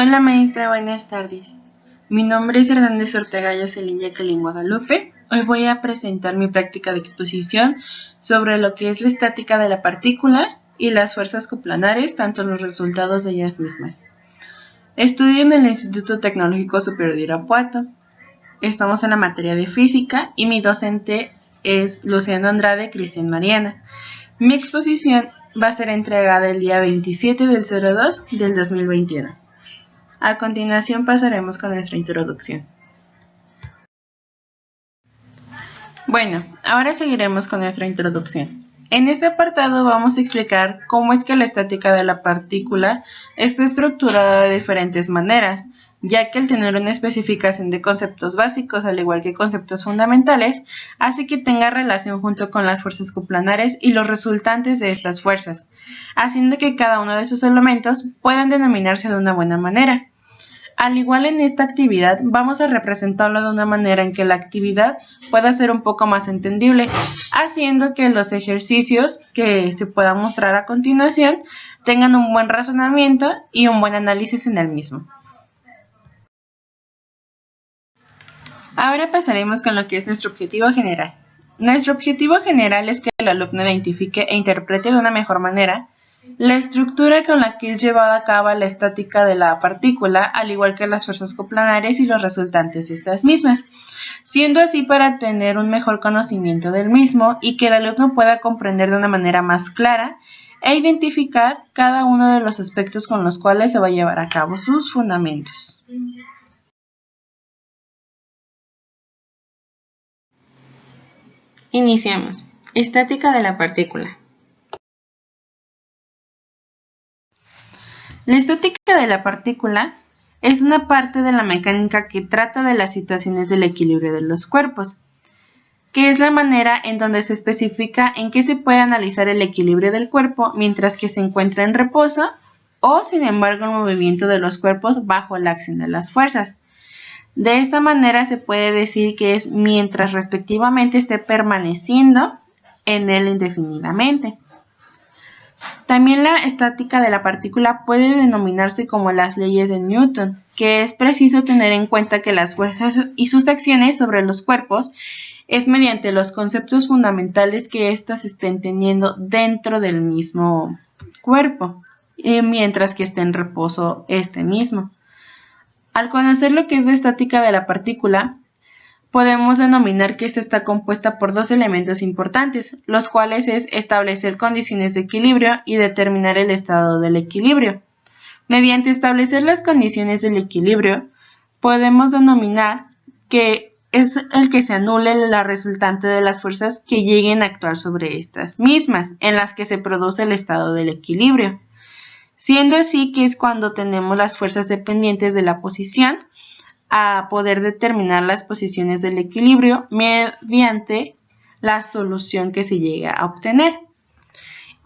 Hola maestra, buenas tardes. Mi nombre es Hernández Ortega Jocelyn Jacqueline Guadalupe. Hoy voy a presentar mi práctica de exposición sobre lo que es la estática de la partícula y las fuerzas coplanares, tanto los resultados de ellas mismas. Estudio en el Instituto Tecnológico Superior de Irapuato. Estamos en la materia de física y mi docente es Luciano Andrade Cristian Mariana. Mi exposición va a ser entregada el día 27 del 02 del 2021. A continuación pasaremos con nuestra introducción. Bueno, ahora seguiremos con nuestra introducción. En este apartado vamos a explicar cómo es que la estática de la partícula está estructurada de diferentes maneras, ya que al tener una especificación de conceptos básicos al igual que conceptos fundamentales, hace que tenga relación junto con las fuerzas coplanares y los resultantes de estas fuerzas, haciendo que cada uno de sus elementos puedan denominarse de una buena manera. Al igual en esta actividad, vamos a representarlo de una manera en que la actividad pueda ser un poco más entendible, haciendo que los ejercicios que se puedan mostrar a continuación tengan un buen razonamiento y un buen análisis en el mismo. Ahora pasaremos con lo que es nuestro objetivo general. Nuestro objetivo general es que el alumno identifique e interprete de una mejor manera la estructura con la que es llevada a cabo la estática de la partícula, al igual que las fuerzas coplanares y los resultantes de estas mismas, siendo así para tener un mejor conocimiento del mismo y que el alumno pueda comprender de una manera más clara e identificar cada uno de los aspectos con los cuales se va a llevar a cabo sus fundamentos. Iniciamos. Estática de la partícula. La estática de la partícula es una parte de la mecánica que trata de las situaciones del equilibrio de los cuerpos, que es la manera en donde se especifica en qué se puede analizar el equilibrio del cuerpo mientras que se encuentra en reposo o, sin embargo, el movimiento de los cuerpos bajo la acción de las fuerzas. De esta manera se puede decir que es mientras respectivamente esté permaneciendo en él indefinidamente. También la estática de la partícula puede denominarse como las leyes de Newton, que es preciso tener en cuenta que las fuerzas y sus acciones sobre los cuerpos es mediante los conceptos fundamentales que éstas estén teniendo dentro del mismo cuerpo, mientras que esté en reposo este mismo. Al conocer lo que es la estática de la partícula, podemos denominar que ésta está compuesta por dos elementos importantes, los cuales es establecer condiciones de equilibrio y determinar el estado del equilibrio. Mediante establecer las condiciones del equilibrio, podemos denominar que es el que se anule la resultante de las fuerzas que lleguen a actuar sobre estas mismas, en las que se produce el estado del equilibrio. Siendo así que es cuando tenemos las fuerzas dependientes de la posición, a poder determinar las posiciones del equilibrio mediante la solución que se llega a obtener.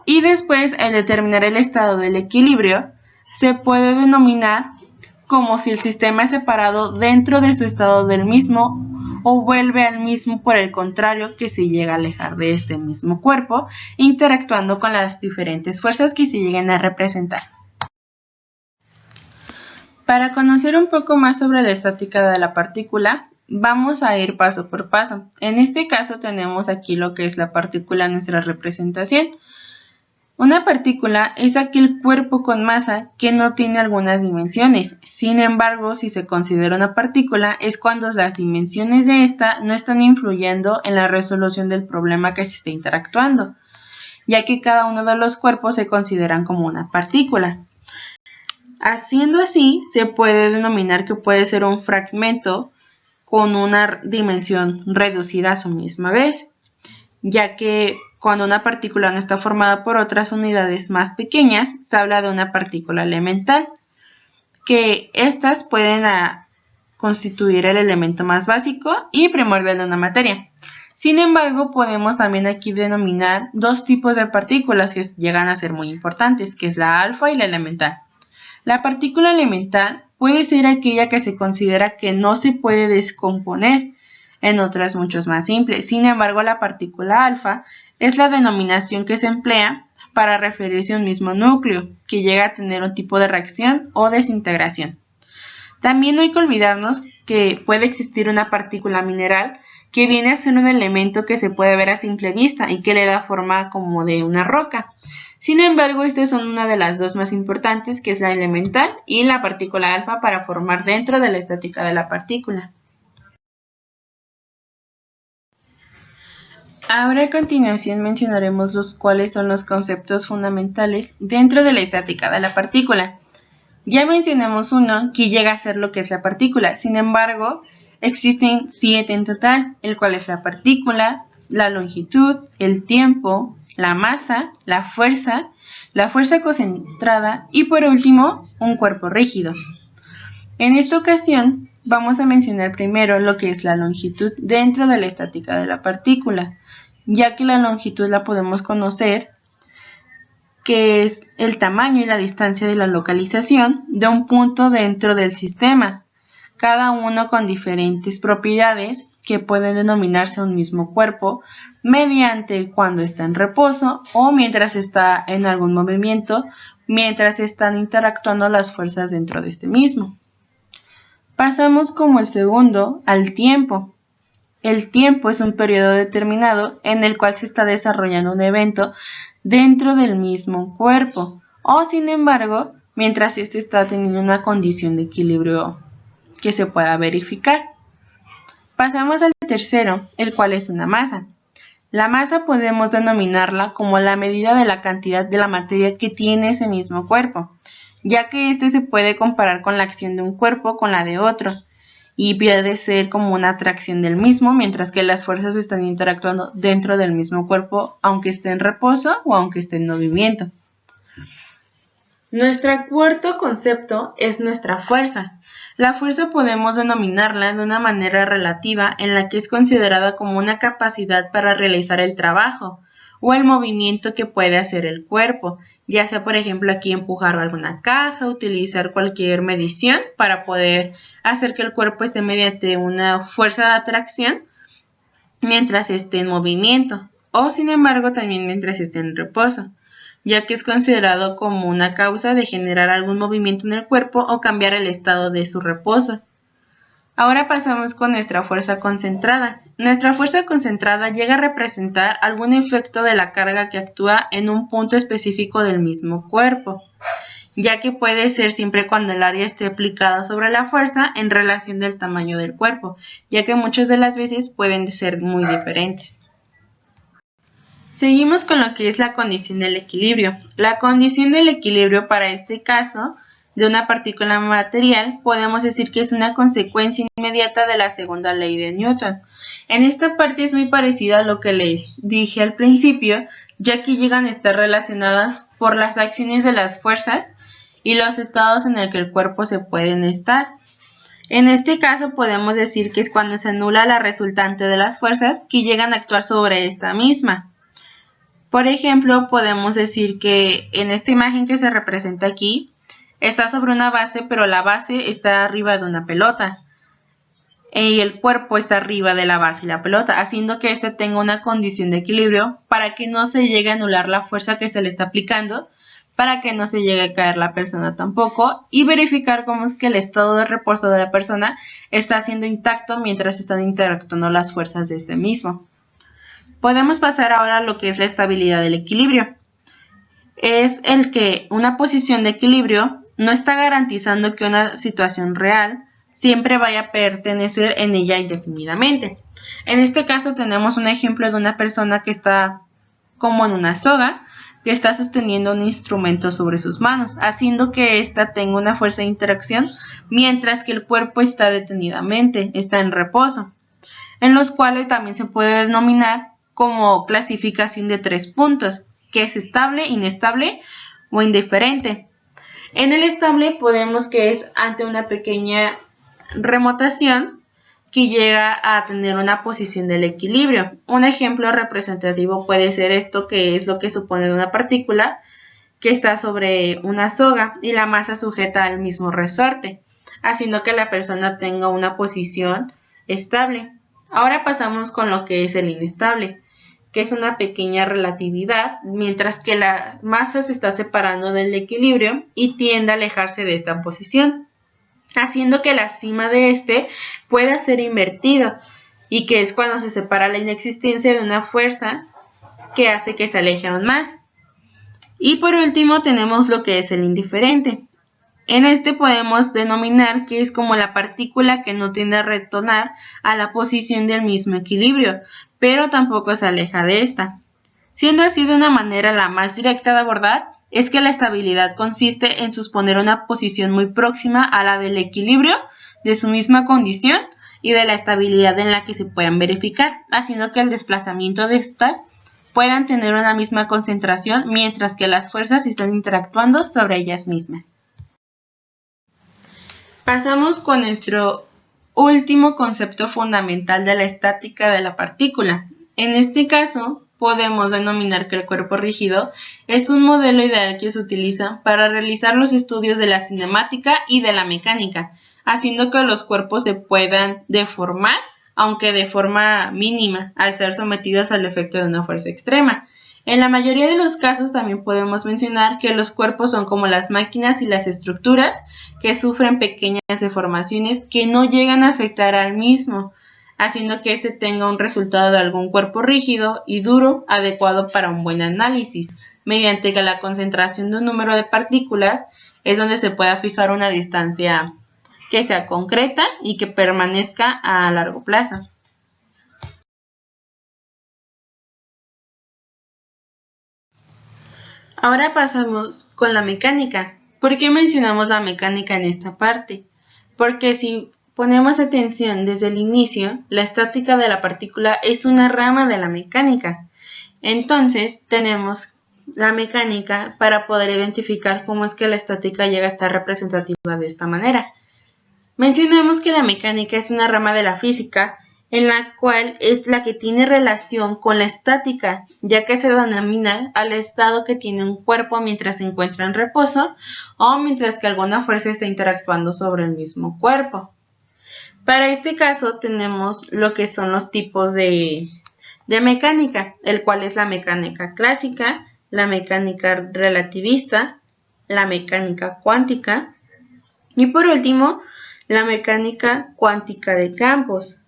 Y después, al determinar el estado del equilibrio, se puede denominar como si el sistema es separado dentro de su estado del mismo o vuelve al mismo por el contrario que se llega a alejar de este mismo cuerpo, interactuando con las diferentes fuerzas que se lleguen a representar. Para conocer un poco más sobre la estática de la partícula, vamos a ir paso por paso. En este caso tenemos aquí lo que es la partícula en nuestra representación. Una partícula es aquel cuerpo con masa que no tiene algunas dimensiones. Sin embargo, si se considera una partícula es cuando las dimensiones de esta no están influyendo en la resolución del problema que se está interactuando, ya que cada uno de los cuerpos se consideran como una partícula. Haciendo así, se puede denominar que puede ser un fragmento con una dimensión reducida a su misma vez, ya que cuando una partícula no está formada por otras unidades más pequeñas, se habla de una partícula elemental, que estas pueden constituir el elemento más básico y primordial de una materia. Sin embargo, podemos también aquí denominar dos tipos de partículas que llegan a ser muy importantes, que es la alfa y la elemental. La partícula elemental puede ser aquella que se considera que no se puede descomponer en otras mucho más simples. Sin embargo, la partícula alfa es la denominación que se emplea para referirse a un mismo núcleo que llega a tener un tipo de reacción o desintegración. También no hay que olvidarnos que puede existir una partícula mineral que viene a ser un elemento que se puede ver a simple vista y que le da forma como de una roca. Sin embargo, estas son una de las dos más importantes, que es la elemental y la partícula alfa, para formar dentro de la estática de la partícula. Ahora a continuación mencionaremos cuáles son los conceptos fundamentales dentro de la estática de la partícula. Ya mencionamos uno que llega a ser lo que es la partícula, sin embargo, existen 7 en total, el cual es la partícula, la longitud, el tiempo, la masa, la fuerza concentrada y por último, un cuerpo rígido. En esta ocasión, vamos a mencionar primero lo que es la longitud dentro de la estática de la partícula, ya que la longitud la podemos conocer, que es el tamaño y la distancia de la localización de un punto dentro del sistema, cada uno con diferentes propiedades que pueden denominarse un mismo cuerpo mediante cuando está en reposo o mientras está en algún movimiento, mientras están interactuando las fuerzas dentro de este mismo. Pasamos como el segundo al tiempo. El tiempo es un periodo determinado en el cual se está desarrollando un evento dentro del mismo cuerpo, o sin embargo, mientras éste está teniendo una condición de equilibrio que se pueda verificar. Pasamos al tercero, el cual es una masa. La masa podemos denominarla como la medida de la cantidad de la materia que tiene ese mismo cuerpo, ya que este se puede comparar con la acción de un cuerpo con la de otro, y puede ser como una atracción del mismo, mientras que las fuerzas están interactuando dentro del mismo cuerpo, aunque esté en reposo o aunque esté en movimiento. Nuestro cuarto concepto es nuestra fuerza. La fuerza podemos denominarla de una manera relativa en la que es considerada como una capacidad para realizar el trabajo o el movimiento que puede hacer el cuerpo, ya sea por ejemplo aquí empujar alguna caja, utilizar cualquier medición para poder hacer que el cuerpo esté mediante una fuerza de atracción mientras esté en movimiento, o sin embargo también mientras esté en reposo, ya que es considerado como una causa de generar algún movimiento en el cuerpo o cambiar el estado de su reposo. Ahora pasamos con nuestra fuerza concentrada. Nuestra fuerza concentrada llega a representar algún efecto de la carga que actúa en un punto específico del mismo cuerpo, ya que puede ser siempre cuando el área esté aplicada sobre la fuerza en relación del tamaño del cuerpo, ya que muchas de las veces pueden ser muy diferentes. Seguimos con lo que es la condición del equilibrio. La condición del equilibrio para este caso de una partícula material podemos decir que es una consecuencia inmediata de la segunda ley de Newton. En esta parte es muy parecida a lo que les dije al principio, ya que llegan a estar relacionadas por las acciones de las fuerzas y los estados en el que el cuerpo se pueden estar. En este caso podemos decir que es cuando se anula la resultante de las fuerzas que llegan a actuar sobre esta misma. Por ejemplo, podemos decir que en esta imagen que se representa aquí, está sobre una base, pero la base está arriba de una pelota y el cuerpo está arriba de la base y la pelota, haciendo que éste tenga una condición de equilibrio para que no se llegue a anular la fuerza que se le está aplicando, para que no se llegue a caer la persona tampoco, y verificar cómo es que el estado de reposo de la persona está siendo intacto mientras están interactuando las fuerzas de este mismo. Podemos pasar ahora a lo que es la estabilidad del equilibrio. Es el que una posición de equilibrio no está garantizando que una situación real siempre vaya a pertenecer en ella indefinidamente. En este caso tenemos un ejemplo de una persona que está como en una soga, que está sosteniendo un instrumento sobre sus manos, haciendo que ésta tenga una fuerza de interacción, mientras que el cuerpo está detenidamente, está en reposo, en los cuales también se puede denominar como clasificación de 3 puntos, que es estable, inestable o indiferente. En el estable podemos que es ante una pequeña remotación que llega a tener una posición del equilibrio. Un ejemplo representativo puede ser esto, que es lo que supone una partícula que está sobre una soga y la masa sujeta al mismo resorte, haciendo que la persona tenga una posición estable. Ahora pasamos con lo que es el inestable, que es una pequeña relatividad, mientras que la masa se está separando del equilibrio y tiende a alejarse de esta posición. haciendo que la cima de este pueda ser invertido, y que es cuando se separa la inexistencia de una fuerza que hace que se aleje aún más. Y por último tenemos lo que es el indiferente. En este podemos denominar que es como la partícula que no tiende a retornar a la posición del mismo equilibrio, pero tampoco se aleja de esta. Siendo así de una manera la más directa de abordar, es que la estabilidad consiste en suponer una posición muy próxima a la del equilibrio de su misma condición y de la estabilidad en la que se puedan verificar, haciendo que el desplazamiento de estas puedan tener una misma concentración mientras que las fuerzas están interactuando sobre ellas mismas. Pasamos con nuestro último concepto fundamental de la estática de la partícula. En este caso, podemos denominar que el cuerpo rígido es un modelo ideal que se utiliza para realizar los estudios de la cinemática y de la mecánica, haciendo que los cuerpos se puedan deformar, aunque de forma mínima, al ser sometidos al efecto de una fuerza extrema. En la mayoría de los casos también podemos mencionar que los cuerpos son como las máquinas y las estructuras que sufren pequeñas deformaciones que no llegan a afectar al mismo, haciendo que éste tenga un resultado de algún cuerpo rígido y duro adecuado para un buen análisis, mediante que la concentración de un número de partículas es donde se pueda fijar una distancia que sea concreta y que permanezca a largo plazo. Ahora pasamos con la mecánica. ¿Por qué mencionamos la mecánica en esta parte? Porque si ponemos atención desde el inicio, la estática de la partícula es una rama de la mecánica. Entonces, tenemos la mecánica para poder identificar cómo es que la estática llega a estar representativa de esta manera. Mencionemos que la mecánica es una rama de la física en la cual es la que tiene relación con la estática, ya que se denomina al estado que tiene un cuerpo mientras se encuentra en reposo o mientras que alguna fuerza está interactuando sobre el mismo cuerpo. Para este caso tenemos lo que son los tipos de mecánica, el cual es la mecánica clásica, la mecánica relativista, la mecánica cuántica y por último la mecánica cuántica de campos,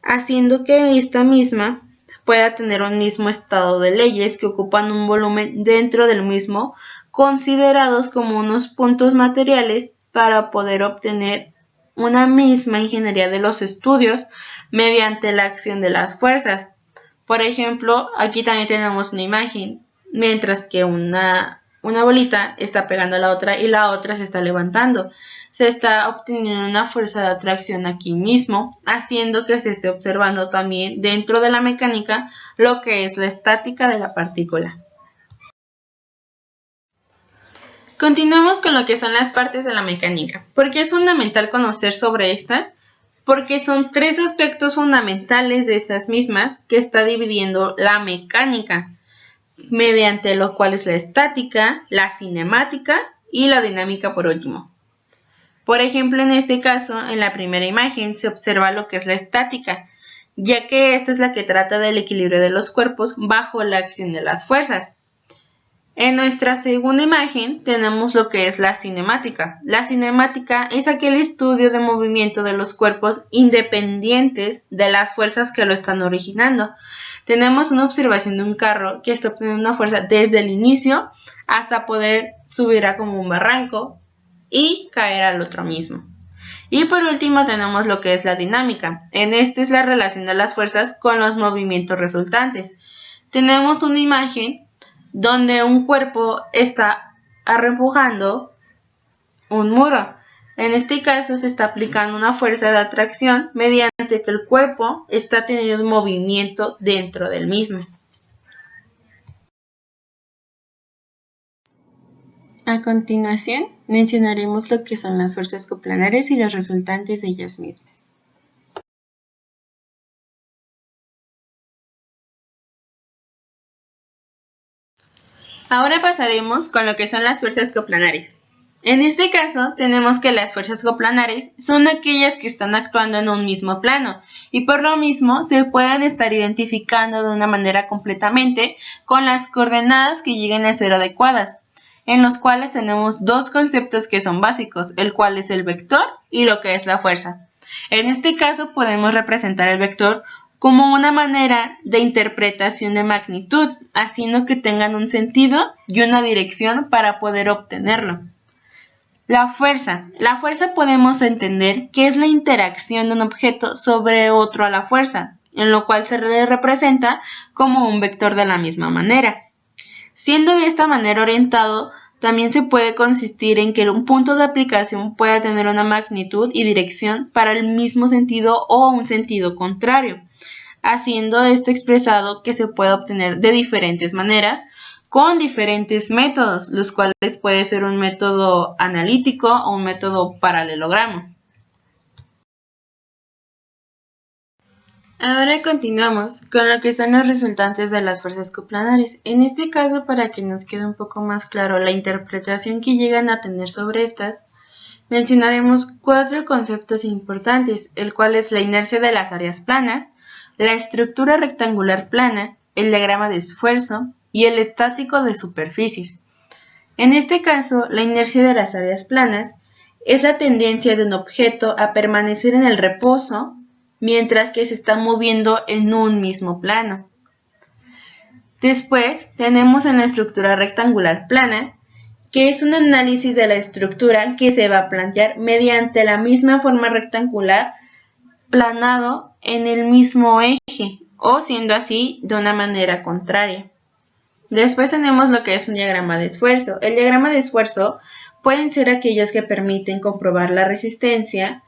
haciendo que esta misma pueda tener un mismo estado de leyes que ocupan un volumen dentro del mismo, considerados como unos puntos materiales para poder obtener una misma ingeniería de los estudios mediante la acción de las fuerzas. Por ejemplo, aquí también tenemos una imagen, mientras que una bolita está pegando a la otra y la otra se está levantando. Se está obteniendo una fuerza de atracción aquí mismo, haciendo que se esté observando también dentro de la mecánica lo que es la estática de la partícula. Continuamos con lo que son las partes de la mecánica. ¿Por qué es fundamental conocer sobre estas? Porque son tres aspectos fundamentales de estas mismas que está dividiendo la mecánica, mediante lo cual es la estática, la cinemática y la dinámica por último. Por ejemplo, en este caso, en la primera imagen se observa lo que es la estática, ya que esta es la que trata del equilibrio de los cuerpos bajo la acción de las fuerzas. En nuestra segunda imagen tenemos lo que es la cinemática. La cinemática es aquel estudio de movimiento de los cuerpos independientes de las fuerzas que lo están originando. Tenemos una observación de un carro que está obteniendo una fuerza desde el inicio hasta poder subir a como un barranco y caer al otro mismo. Y por último tenemos lo que es la dinámica. En este es la relación de las fuerzas con los movimientos resultantes. Tenemos una imagen donde un cuerpo está arrempujando un muro. En este caso se está aplicando una fuerza de atracción mediante que el cuerpo está teniendo un movimiento dentro del mismo. A continuación, mencionaremos lo que son las fuerzas coplanares y los resultantes de ellas mismas. Ahora pasaremos con lo que son las fuerzas coplanares. En este caso, tenemos que las fuerzas coplanares son aquellas que están actuando en un mismo plano y por lo mismo se pueden estar identificando de una manera completamente con las coordenadas que lleguen a ser adecuadas. en los cuales tenemos dos conceptos que son básicos, el cual es el vector y lo que es la fuerza. En este caso podemos representar el vector como una manera de interpretación de magnitud, haciendo que tengan un sentido y una dirección para poder obtenerlo. La fuerza podemos entender que es la interacción de un objeto sobre otro a la fuerza, en lo cual se le representa como un vector de la misma manera. Siendo de esta manera orientado, también se puede consistir en que un punto de aplicación pueda tener una magnitud y dirección para el mismo sentido o un sentido contrario, haciendo esto expresado que se puede obtener de diferentes maneras con diferentes métodos, los cuales puede ser un método analítico o un método paralelogramo. Ahora continuamos con lo que son los resultantes de las fuerzas coplanares. En este caso, para que nos quede un poco más claro la interpretación que llegan a tener sobre estas, mencionaremos 4 conceptos importantes, el cual es la inercia de las áreas planas, la estructura rectangular plana, el diagrama de esfuerzo y el estático de superficies. En este caso, la inercia de las áreas planas es la tendencia de un objeto a permanecer en el reposo mientras que se está moviendo en un mismo plano. Después tenemos en la estructura rectangular plana, que es un análisis de la estructura que se va a plantear mediante la misma forma rectangular planado en el mismo eje, o siendo así de una manera contraria. Después tenemos lo que es un diagrama de esfuerzo. El diagrama de esfuerzo pueden ser aquellos que permiten comprobar la resistencia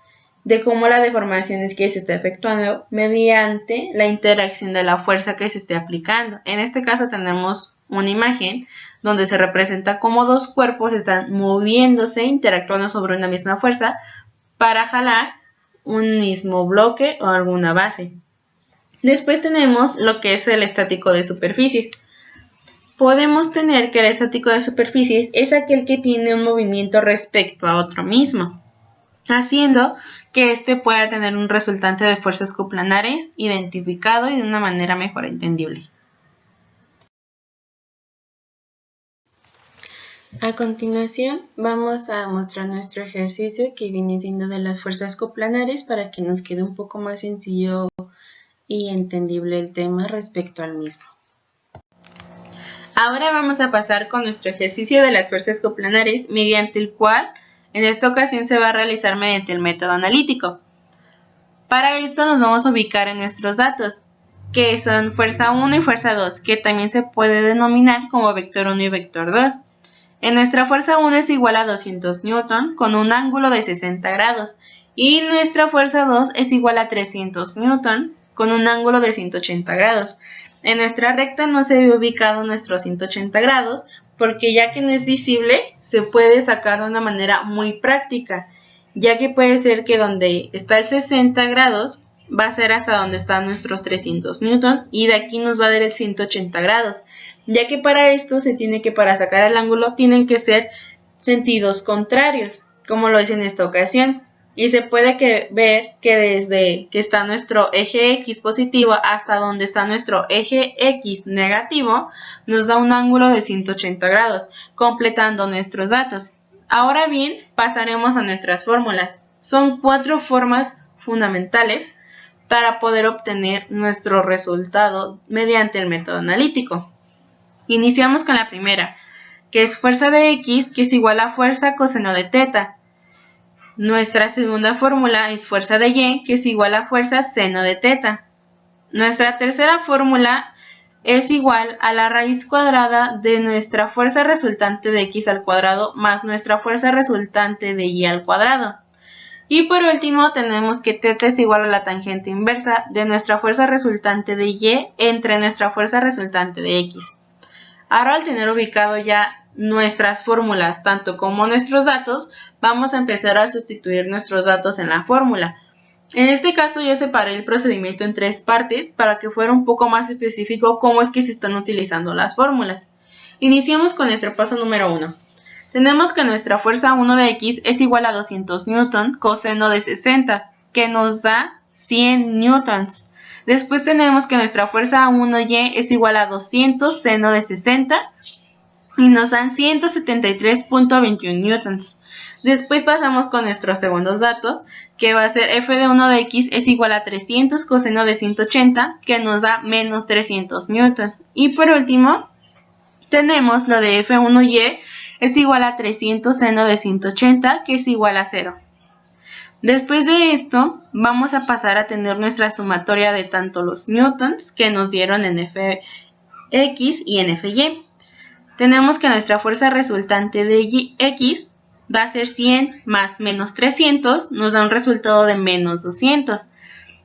de cómo la deformación es que se está efectuando mediante la interacción de la fuerza que se esté aplicando. En este caso tenemos una imagen donde se representa cómo dos cuerpos están moviéndose, interactuando sobre una misma fuerza para jalar un mismo bloque o alguna base. Después tenemos lo que es el estático de superficies. Podemos tener que el estático de superficies es aquel que tiene un movimiento respecto a otro mismo, haciendo que éste pueda tener un resultante de fuerzas coplanares identificado y de una manera mejor entendible. A continuación vamos a mostrar nuestro ejercicio que viene siendo de las fuerzas coplanares para que nos quede un poco más sencillo y entendible el tema respecto al mismo. Ahora vamos a pasar con nuestro ejercicio de las fuerzas coplanares, mediante el cual en esta ocasión se va a realizar mediante el método analítico. Para esto nos vamos a ubicar en nuestros datos, que son fuerza 1 y fuerza 2, que también se puede denominar como vector 1 y vector 2. En nuestra fuerza 1 es igual a 200 Newton con un ángulo de 60 grados y nuestra fuerza 2 es igual a 300 Newton con un ángulo de 180 grados. En nuestra recta no se ve ubicado nuestro 180 grados porque ya que no es visible se puede sacar de una manera muy práctica, ya que puede ser que donde está el 60 grados va a ser hasta donde están nuestros 300 Newton y de aquí nos va a dar el 180 grados, ya que para esto se tiene que, para sacar el ángulo, tienen que ser sentidos contrarios, como lo es en esta ocasión. Y se puede ver que desde que está nuestro eje X positivo hasta donde está nuestro eje X negativo, nos da un ángulo de 180 grados, completando nuestros datos. Ahora bien, pasaremos a nuestras fórmulas. Son 4 formas fundamentales para poder obtener nuestro resultado mediante el método analítico. Iniciamos con la primera, que es fuerza de X, que es igual a fuerza coseno de teta. Nuestra segunda fórmula es fuerza de Y, que es igual a fuerza seno de teta. Nuestra tercera fórmula es igual a la raíz cuadrada de nuestra fuerza resultante de X al cuadrado más nuestra fuerza resultante de Y al cuadrado. Y por último tenemos que teta es igual a la tangente inversa de nuestra fuerza resultante de Y entre nuestra fuerza resultante de X. Ahora, al tener ubicado ya nuestras fórmulas tanto como nuestros datos, vamos a empezar a sustituir nuestros datos en la fórmula. En este caso yo separé el procedimiento en 3 partes para que fuera un poco más específico cómo es que se están utilizando las fórmulas. Iniciamos con nuestro paso número 1. Tenemos que nuestra fuerza 1 de X es igual a 200 Newton coseno de 60, que nos da 100 newtons. Después tenemos que nuestra fuerza 1Y es igual a 200 seno de 60, y nos dan 173.21 newtons. Después pasamos con nuestros segundos datos, que va a ser f de 1 de x es igual a 300 coseno de 180, que nos da menos 300 newtons. Y por último, tenemos lo de f1y es igual a 300 seno de 180, que es igual a 0. Después de esto, vamos a pasar a tener nuestra sumatoria de tanto los newtons que nos dieron en fx y en fy. Tenemos que nuestra fuerza resultante de x va a ser 100 más menos 300, nos da un resultado de menos 200.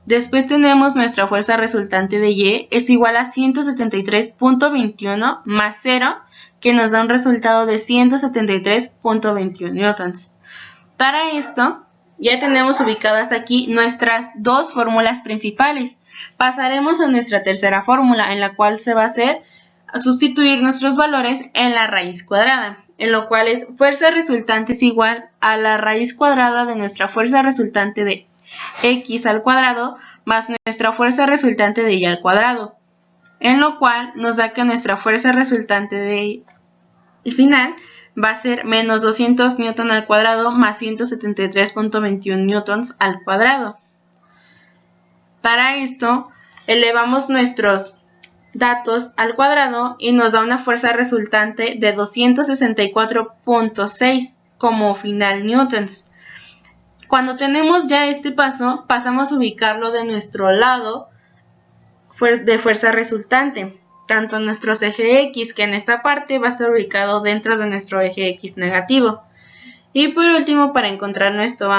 Después tenemos nuestra fuerza resultante de y es igual a 173.21 más 0, que nos da un resultado de 173.21 newtons. Para esto, ya tenemos ubicadas aquí nuestras dos fórmulas principales. Pasaremos a nuestra tercera fórmula, en la cual se va a hacer sustituir nuestros valores en la raíz cuadrada, en lo cual es fuerza resultante es igual a la raíz cuadrada de nuestra fuerza resultante de x al cuadrado más nuestra fuerza resultante de y al cuadrado, en lo cual nos da que nuestra fuerza resultante de final va a ser menos 200 newton al cuadrado más 173.21 newtons al cuadrado. Para esto, elevamos nuestros datos al cuadrado y nos da una fuerza resultante de 264.6 como final newtons. Cuando tenemos ya este paso, pasamos a ubicarlo de nuestro lado de fuerza resultante, tanto nuestros eje X, que en esta parte va a estar ubicado dentro de nuestro eje X negativo. Y por último, para encontrar nuestro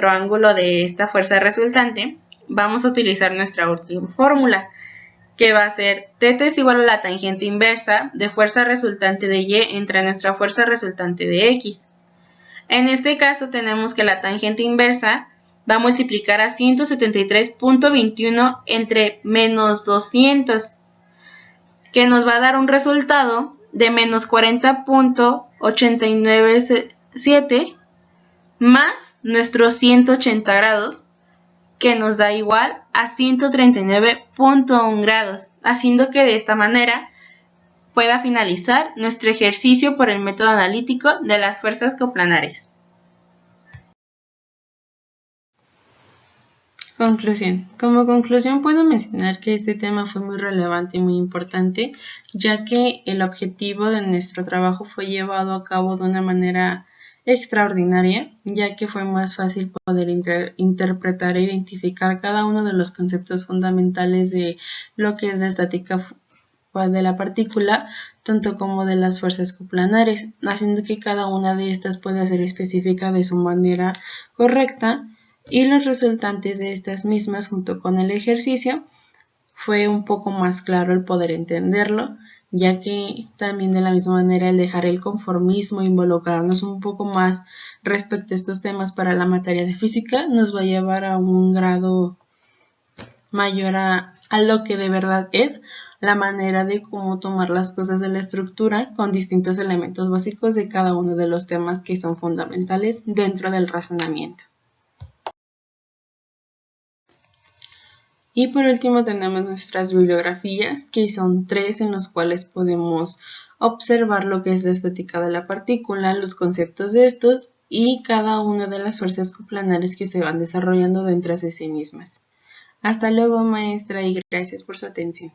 ángulo de esta fuerza resultante, vamos a utilizar nuestra última fórmula, que va a ser θ es igual a la tangente inversa de fuerza resultante de y entre nuestra fuerza resultante de x. En este caso tenemos que la tangente inversa va a multiplicar a 173.21 entre menos 200, que nos va a dar un resultado de menos 40.897 más nuestros 180 grados, que nos da igual a 139.1 grados, haciendo que de esta manera pueda finalizar nuestro ejercicio por el método analítico de las fuerzas coplanares. Conclusión. Como conclusión puedo mencionar que este tema fue muy relevante y muy importante, ya que el objetivo de nuestro trabajo fue llevado a cabo de una manera extraordinaria, ya que fue más fácil poder interpretar e identificar cada uno de los conceptos fundamentales de lo que es la estática de la partícula, tanto como de las fuerzas coplanares, haciendo que cada una de estas pueda ser específica de su manera correcta, y los resultantes de estas mismas junto con el ejercicio fue un poco más claro el poder entenderlo, ya que también de la misma manera el dejar el conformismo, involucrarnos un poco más respecto a estos temas para la materia de física nos va a llevar a un grado mayor a lo que de verdad es la manera de cómo tomar las cosas de la estructura con distintos elementos básicos de cada uno de los temas que son fundamentales dentro del razonamiento. Y por último tenemos nuestras bibliografías, que son 3 en los cuales podemos observar lo que es la estática de la partícula, los conceptos de estos y cada una de las fuerzas coplanares que se van desarrollando dentro de sí mismas. Hasta luego, maestra, y gracias por su atención.